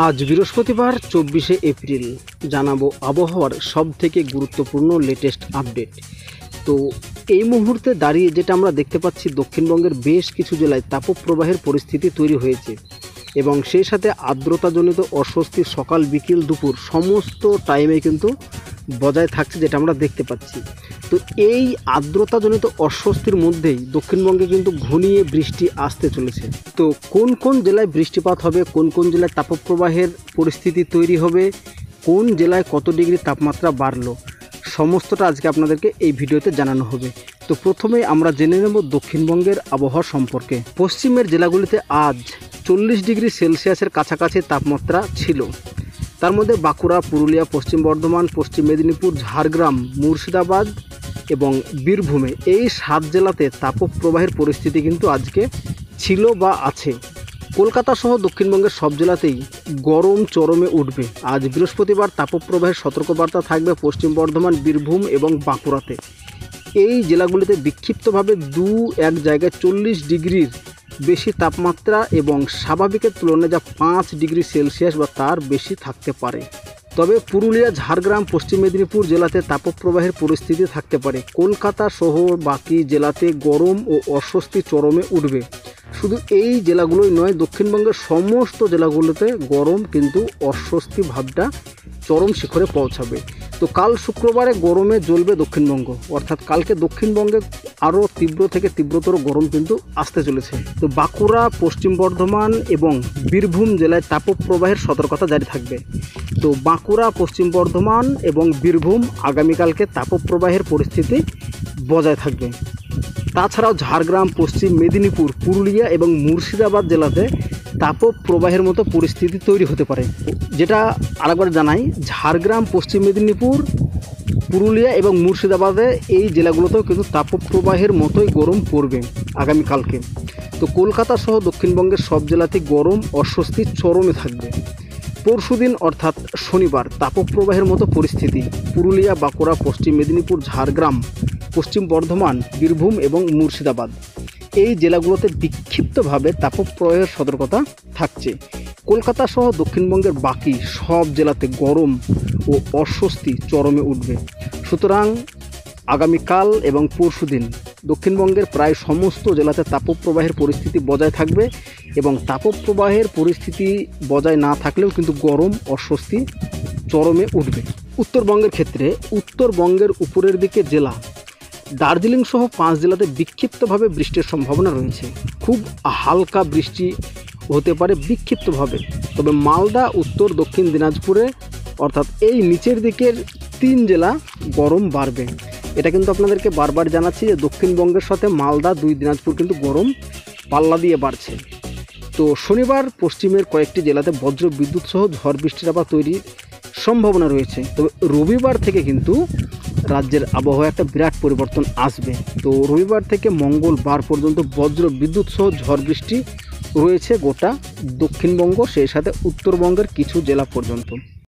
আজ বৃহস্পতিবার 24শে এপ্রিল জানাবো আবহাওয়ার সবথেকে গুরুত্বপূর্ণ লেটেস্ট আপডেট। তো এই মুহূর্তে দাঁড়িয়ে যেটা আমরা দেখতে পাচ্ছি, দক্ষিণবঙ্গের বেশ কিছু জেলায় তাপপ্রবাহের পরিস্থিতি তৈরি হয়েছে এবং সেই সাথে আর্দ্রতাজনিত অস্বস্তি সকাল বিকেল দুপুর সমস্ত টাইমে কিন্তু বজায় থাকছে, যেটা আমরা দেখতে পাচ্ছি। তো এই আর্দ্রতাজনিত অস্বস্তির মধ্যেই দক্ষিণবঙ্গে কিন্তু ঘনিয়ে বৃষ্টি আসতে চলেছে। তো কোন কোন জেলায় বৃষ্টিপাত হবে, কোন কোন জেলায় তাপপ্রবাহের পরিস্থিতি তৈরি হবে, কোন জেলায় কত ডিগ্রি তাপমাত্রা বাড়লো, সমস্তটা আজকে আপনাদেরকে এই ভিডিওতে জানানো হবে। তো প্রথমে আমরা জেনে নেব দক্ষিণবঙ্গের আবহাওয়া সম্পর্কে। পশ্চিমের জেলাগুলিতে আজ 40 ডিগ্রি সেলসিয়াসের কাছাকাছি তাপমাত্রা ছিল। তার মধ্যে বাঁকুড়া, পুরুলিয়া, পশ্চিম বর্ধমান, পশ্চিম মেদিনীপুর, ঝাড়গ্রাম, মুর্শিদাবাদ এবং বীরভূমে এই 7 জেলাতে তাপপ্রবাহের পরিস্থিতি কিন্তু আজকে ছিল বা আছে। কলকাতা সহ দক্ষিণবঙ্গের সব জেলাতেই গরম চরমে উঠবে। আজ বৃহস্পতিবার তাপপ্রবাহের সতর্কবার্তা থাকবে পশ্চিম বর্ধমান, বীরভূম এবং বাঁকুড়াতে। এই জেলাগুলিতে বিক্ষিপ্তভাবে 2-1 জায়গায় 40 ডিগ্রির বেশি তাপমাত্রা এবং স্বাভাবিকের তুলনায় যা 5 ডিগ্রি সেলসিয়াস বা তার বেশি থাকতে পারে। তবে পুরুলিয়া, ঝাড়গ্রাম, পশ্চিম মেদিনীপুর জেলাতে তাপপ্রবাহের পরিস্থিতি থাকতে পারে। কলকাতা সহ বাকি জেলাতে গরম ও অস্বস্তি চরমে উঠবে। শুধু এই জেলাগুলোই নয়, দক্ষিণবঙ্গের সমস্ত জেলাগুলোতে গরম কিন্তু অস্বস্তি ভাবটা চরম শিখরে পৌঁছাবে। তো কাল শুক্রবারে গরমে জ্বলবে দক্ষিণবঙ্গ, অর্থাৎ কালকে দক্ষিণবঙ্গে আরও তীব্র থেকে তীব্রতর গরম কিন্তু আসতে চলেছে। তো বাঁকুড়া, পশ্চিম বর্ধমান এবং বীরভূম জেলায় তাপপ্রবাহের সতর্কতা জারি থাকবে। তো বাঁকুড়া, পশ্চিম বর্ধমান এবং বীরভূম আগামীকালকে তাপপ্রবাহের পরিস্থিতি বজায় থাকবে। তাছাড়াও ঝাড়গ্রাম, পশ্চিম মেদিনীপুর, পুরুলিয়া এবং মুর্শিদাবাদ জেলাতে তাপপ্রবাহের মতো পরিস্থিতি তৈরি হতে পারে। যেটা আরেকবার জানাই, ঝাড়গ্রাম, পশ্চিম মেদিনীপুর, পুরুলিয়া এবং মুর্শিদাবাদে এই জেলাগুলোতেও কিন্তু তাপপ্রবাহের মতোই গরম পড়বে আগামীকালকে। তো কলকাতা সহ দক্ষিণবঙ্গের সব জেলাতেই গরম অস্বস্তি চরমে থাকবে। পরশুদিন অর্থাৎ শনিবার তাপপ্রবাহের মতো পরিস্থিতি পুরুলিয়া, বাঁকুড়া, পশ্চিম মেদিনীপুর, ঝাড়গ্রাম, পশ্চিম বর্ধমান, বীরভূম এবং মুর্শিদাবাদ এই জেলাগুলোতে বিক্ষিপ্তভাবে তাপপ্রবাহের সতর্কতা থাকছে। কলকাতা সহ দক্ষিণবঙ্গের বাকি সব জেলাতে গরম ও অস্বস্তি চরমে উঠবে। সুতরাং আগামীকাল এবং পরশুদিন দক্ষিণবঙ্গের প্রায় সমস্ত জেলাতে তাপপ্রবাহের পরিস্থিতি বজায় থাকবে এবং তাপপ্রবাহের পরিস্থিতি বজায় না থাকলেও কিন্তু গরম অস্বস্তি চরমে উঠবে। উত্তরবঙ্গের ক্ষেত্রে উত্তরবঙ্গের উপরের দিকে জেলা দার্জিলিং সহ 5 জেলাতে বিক্ষিপ্তভাবে বৃষ্টির সম্ভাবনা রয়েছে। খুব হালকা বৃষ্টি হতে পারে বিক্ষিপ্তভাবে। তবে মালদা, উত্তর দক্ষিণ দিনাজপুরে অর্থাৎ এই নিচের দিকের 3 জেলা গরম বাড়বে। এটা কিন্তু আপনাদেরকে বারবার জানাচ্ছি যে দক্ষিণবঙ্গের সাথে মালদা, 2 দিনাজপুর কিন্তু গরম পাল্লা দিয়ে বাড়ছে। তো শনিবার পশ্চিমের কয়েকটি জেলাতে বজ্র বিদ্যুৎ সহ ঝড় বৃষ্টির আবার তৈরির সম্ভাবনা রয়েছে। তবে রবিবার থেকে কিন্তু রাজ্যের আবহাওয়া একটা বিরাট পরিবর্তন আসবে। তো রবিবার থেকে মঙ্গলবার পর্যন্ত বজ্র বিদ্যুৎ সহ ঝড় বৃষ্টি রয়েছে গোটা দক্ষিণবঙ্গ, সেই সাথে উত্তরবঙ্গের কিছু জেলা পর্যন্ত।